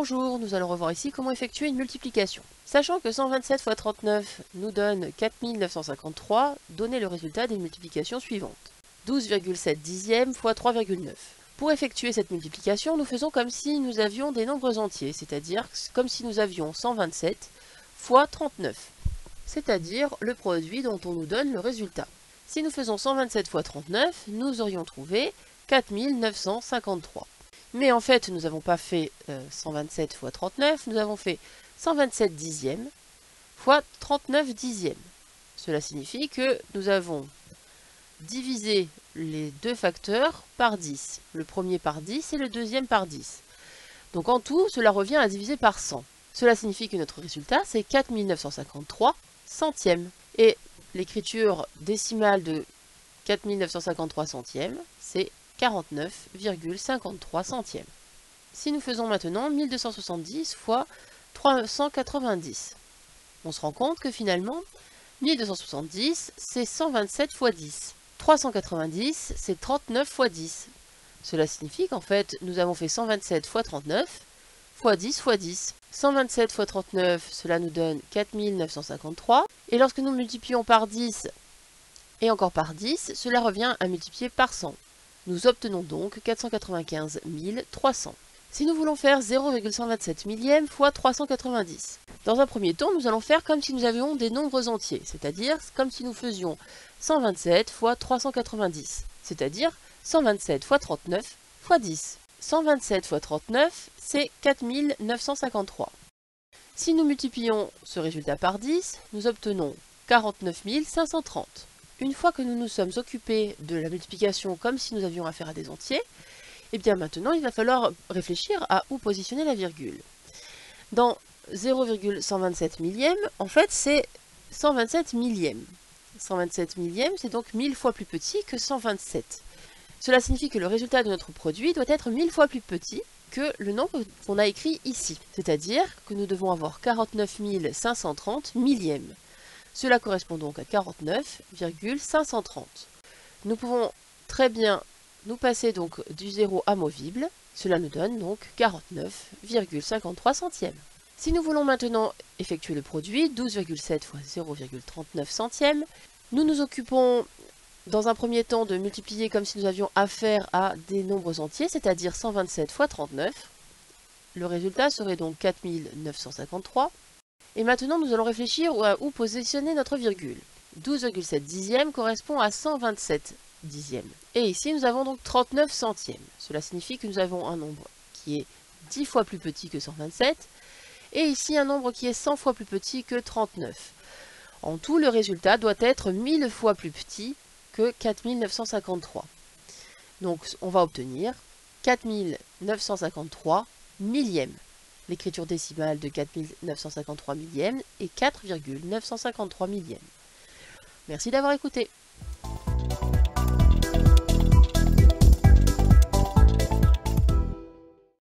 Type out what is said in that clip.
Bonjour, nous allons revoir ici comment effectuer une multiplication. Sachant que 127 fois 39 nous donne 4953, donnez le résultat des multiplications suivantes. 12,7 dixièmes fois 3,9. Pour effectuer cette multiplication, nous faisons comme si nous avions des nombres entiers, c'est-à-dire comme si nous avions 127 fois 39, c'est-à-dire le produit dont on nous donne le résultat. Si nous faisons 127 fois 39, nous aurions trouvé 4953. Mais en fait, nous n'avons pas fait 127 fois 39, nous avons fait 127 dixièmes fois 39 dixièmes. Cela signifie que nous avons divisé les deux facteurs par 10. Le premier par 10 et le deuxième par 10. Donc en tout, cela revient à diviser par 100. Cela signifie que notre résultat, c'est 4953 centièmes. Et l'écriture décimale de 4953 centièmes, c'est 49,53 centièmes. Si nous faisons maintenant 1270 fois 390, on se rend compte que finalement, 1270, c'est 127 fois 10. 390, c'est 39 fois 10. Cela signifie qu'en fait, nous avons fait 127 fois 39 fois 10 fois 10. 127 fois 39, cela nous donne 4953. Et lorsque nous multiplions par 10 et encore par 10, cela revient à multiplier par 100. Nous obtenons donc 495 300. Si nous voulons faire 0,127 millième fois 390, dans un premier temps, nous allons faire comme si nous avions des nombres entiers, c'est-à-dire comme si nous faisions 127 fois 390, c'est-à-dire 127 fois 39 fois 10. 127 fois 39, c'est 4953. Si nous multiplions ce résultat par 10, nous obtenons 49 530. Une fois que nous nous sommes occupés de la multiplication comme si nous avions affaire à des entiers, et bien maintenant il va falloir réfléchir à où positionner la virgule. Dans 0,127 millième, en fait c'est 127 millièmes. 127 millièmes, c'est donc 1000 fois plus petit que 127. Cela signifie que le résultat de notre produit doit être 1000 fois plus petit que le nombre qu'on a écrit ici. C'est-à-dire que nous devons avoir 49 530 millièmes. Cela correspond donc à 49,530. Nous pouvons très bien nous passer donc du 0 amovible. Cela nous donne donc 49,53 centièmes. Si nous voulons maintenant effectuer le produit, 12,7 fois 0,39 centièmes, nous nous occupons dans un premier temps de multiplier comme si nous avions affaire à des nombres entiers, c'est-à-dire 127 fois 39. Le résultat serait donc 4953. Et maintenant, nous allons réfléchir à où positionner notre virgule. 12,7 dixièmes correspond à 127 dixièmes. Et ici, nous avons donc 39 centièmes. Cela signifie que nous avons un nombre qui est 10 fois plus petit que 127, et ici un nombre qui est 100 fois plus petit que 39. En tout, le résultat doit être 1000 fois plus petit que 4953. Donc, on va obtenir 4953 millièmes. L'écriture décimale de 4953 millièmes est 4,953 millièmes. Merci d'avoir écouté.